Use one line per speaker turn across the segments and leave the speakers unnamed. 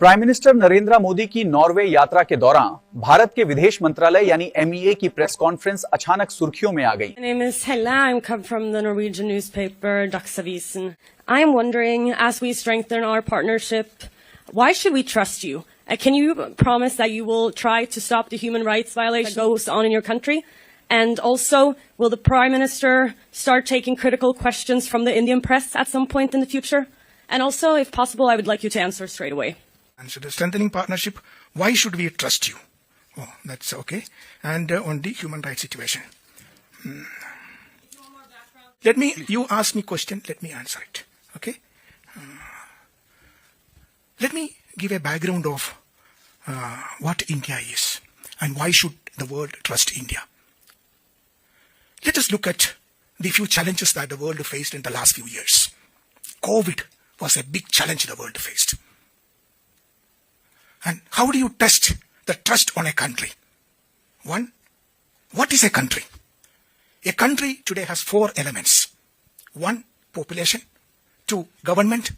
Prime minister Narendra Modi की Norway यात्रा के दौरान भारत के विदेश मंत्रालय यानी MEA की प्रेस कॉन्फ्रेंस अचानक सुर्खियों में आ गई।
My name is Hella. I'm come from the Norwegian newspaper Dagsavisen. I'm wondering, as we strengthen our partnership, why should we trust you? Can you promise that you will try to stop the human rights violation that goes on in your country? And also, will the Prime Minister start taking critical questions from the Indian press at some point in the future? And also, if possible, I would like you to answer straight away.
So the strengthening partnership, why should we trust you? Oh, that's okay. And on the human rights situation. You ask me question, let me answer it. Okay? Let me give a background of what India is and why should the world trust India. Let us look at the few challenges that the world faced in the last few years. COVID was a big challenge the world faced. And how do you test the trust on a country? One, what is a country? A country today has 4 elements. 1, population. 2, government.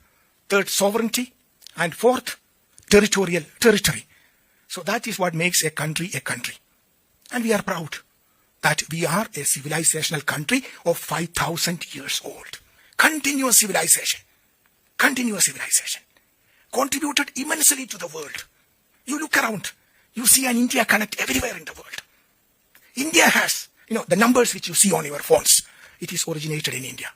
3rd, sovereignty. And 4th, territory. So that is what makes a country a country. And we are proud that we are a civilizational country of 5,000 years old. Continuous civilization. Contributed immensely to the world. You look around, you see an India connect everywhere in the world. India has, the numbers which you see on your phones, it is originated in India.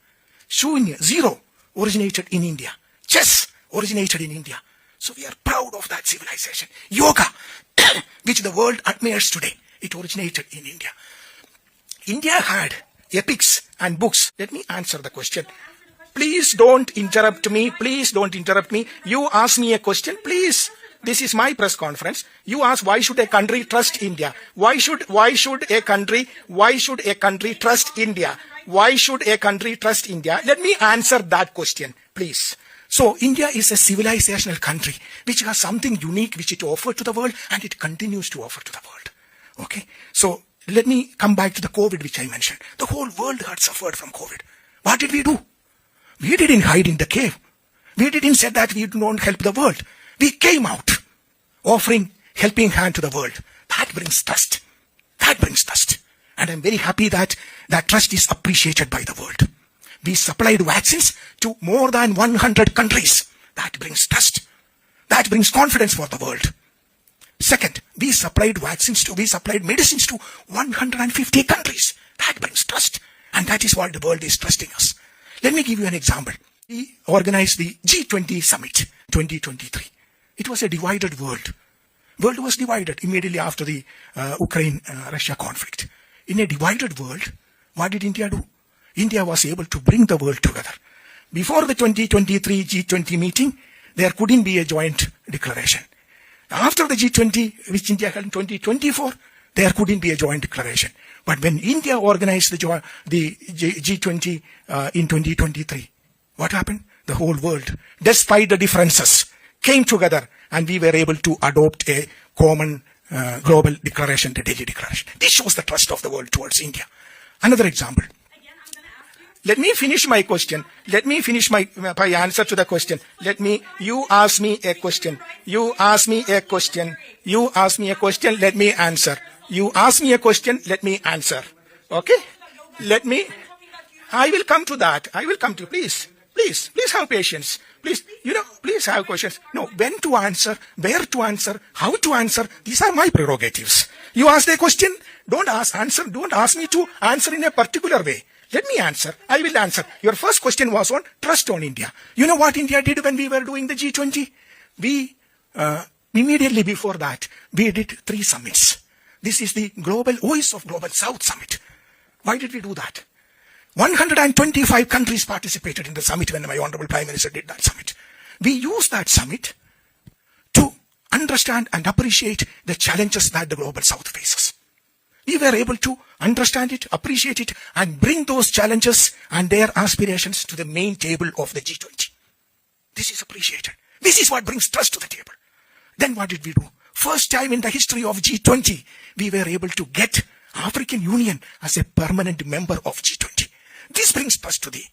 Shunya, 0, originated in India. Chess, originated in India. So we are proud of that civilization. Yoga, which the world admires today, it originated in India. India had epics and books. Let me answer the question. Please don't interrupt me. You ask me a question, please. This is my press conference. You ask, why should a country trust India? Why should a country trust India? Why should a country trust India? Let me answer that question, please. So India is a civilizational country which has something unique which it offered to the world and it continues to offer to the world. Okay. So let me come back to the COVID which I mentioned. The whole world had suffered from COVID. What did we do? We didn't hide in the cave. We didn't say that we don't help the world. We came out offering helping hand to the world. That brings trust. And I'm very happy that that trust is appreciated by the world. We supplied vaccines to more than 100 countries. That brings trust. That brings confidence for the world. Second, we supplied medicines to 150 countries. That brings trust. And that is what the world is trusting us. Let me give you an example. We organized the G20 Summit 2023. It was a divided world. World was divided immediately after the Ukraine-Russia conflict. In a divided world, what did India do? India was able to bring the world together. Before the 2023 G20 meeting, there couldn't be a joint declaration. After the G20, which India held in 2024, there couldn't be a joint declaration. But when India organized the G20 in 2023, what happened? The whole world, despite the differences, came together and we were able to adopt a common global declaration, the Delhi Declaration. This shows the trust of the world towards India. Another example. Let me finish my question. Let me finish my answer to the question. You ask me a question. Let me answer. You ask me a question, let me answer. Okay? I will come to that. Please have patience. Please have questions. No, when to answer, where to answer, how to answer, these are my prerogatives. You ask a question, don't ask me to answer in a particular way. Let me answer. I will answer. Your first question was on trust on India. You know what India did when we were doing the G20? We, immediately before that, we did 3 summits. This is the Voice of Global South Summit. Why did we do that? 125 countries participated in the summit when my Honorable Prime Minister did that summit. We used that summit to understand and appreciate the challenges that the Global South faces. We were able to understand it, appreciate it, and bring those challenges and their aspirations to the main table of the G20. This is appreciated. This is what brings trust to the table. Then what did we do? First time in the history of G20, we were able to get African Union as a permanent member of G20. This brings trust to the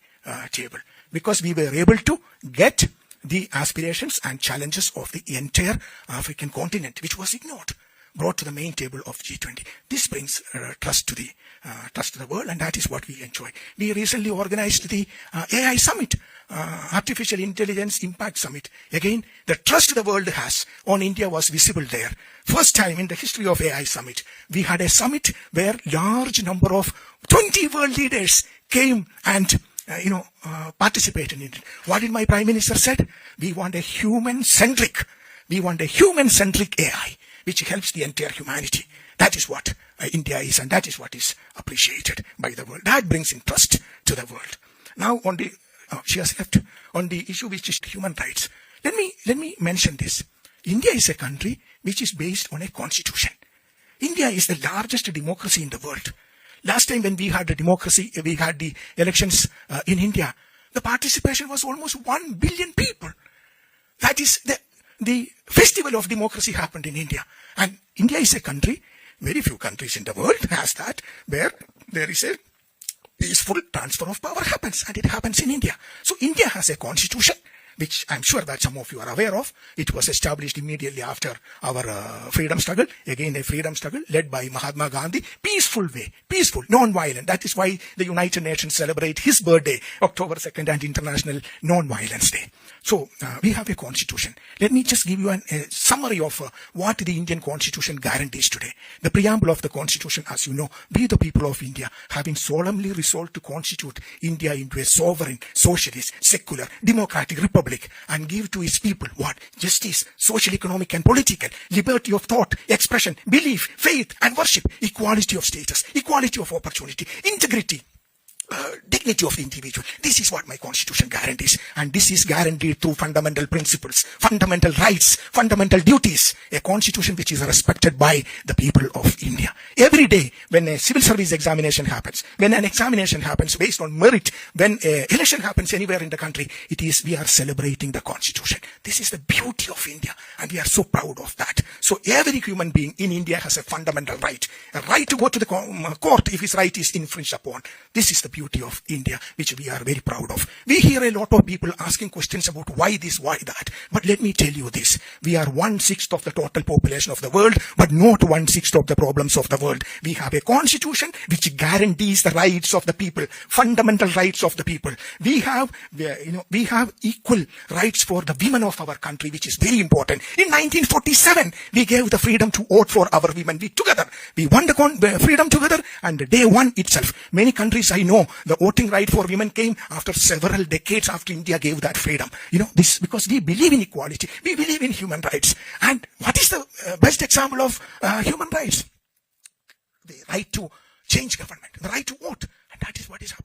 table because we were able to get the aspirations and challenges of the entire African continent, which was ignored, brought to the main table of G20. This brings trust to the world, and that is what we enjoy. We recently organized the AI Summit, Artificial Intelligence Impact Summit. Again, the trust the world has on India was visible there. First time in the history of AI Summit, we had a summit where large number of 20 world leaders came and participated in it. What did my Prime Minister said? We want a human-centric AI, which helps the entire humanity. That is what India is, and that is what is appreciated by the world. That brings in trust to the world. Now, on the issue which is human rights, let me mention this. India is a country which is based on a constitution. India is the largest democracy in the world. Last time when we had the elections in India, the participation was almost 1 billion people. That is the festival of democracy happened in India. And India is a country, very few countries in the world has that, where there is a peaceful transfer of power happens, and it happens in India. So India has a constitution, which I'm sure that some of you are aware of. It was established immediately after our freedom struggle. Again, a freedom struggle led by Mahatma Gandhi. Peaceful way, peaceful, non-violent. That is why the United Nations celebrate his birthday, October 2nd, and International Non-Violence Day. So we have a constitution. Let me just give you a summary of what the Indian constitution guarantees today. The preamble of the constitution, as you know, we the people of India, having solemnly resolved to constitute India into a sovereign, socialist, secular, democratic republic, and give to its people what? Justice, social, economic, and political, liberty of thought, expression, belief, faith, and worship, equality of status, equality of opportunity, integrity, dignity of the individual. This is what my constitution guarantees, and this is guaranteed through fundamental principles, fundamental rights, fundamental duties, a constitution which is respected by the people of India. Every day when a civil service examination happens, when an examination happens based on merit, when an election happens anywhere in the country, we are celebrating the constitution. This is the beauty of India, and we are so proud of that. So every human being in India has a fundamental right, a right to go to the court if his right is infringed upon. This is the beauty of India, which we are very proud of. We hear a lot of people asking questions about why this, why that. But let me tell you this. We are 1/6 of the total population of the world, but not 1/6 of the problems of the world. We have a constitution which guarantees the rights of the people, fundamental rights of the people. We have equal rights for the women of our country, which is very important. In 1947, we gave the freedom to vote for our women. We won the freedom together, and day one itself. Many countries I know, the voting right for women came after several decades after India gave that freedom. This because we believe in equality. We believe in human rights. And what is the best example of human rights? The right to change government, the right to vote. And that is what is happening.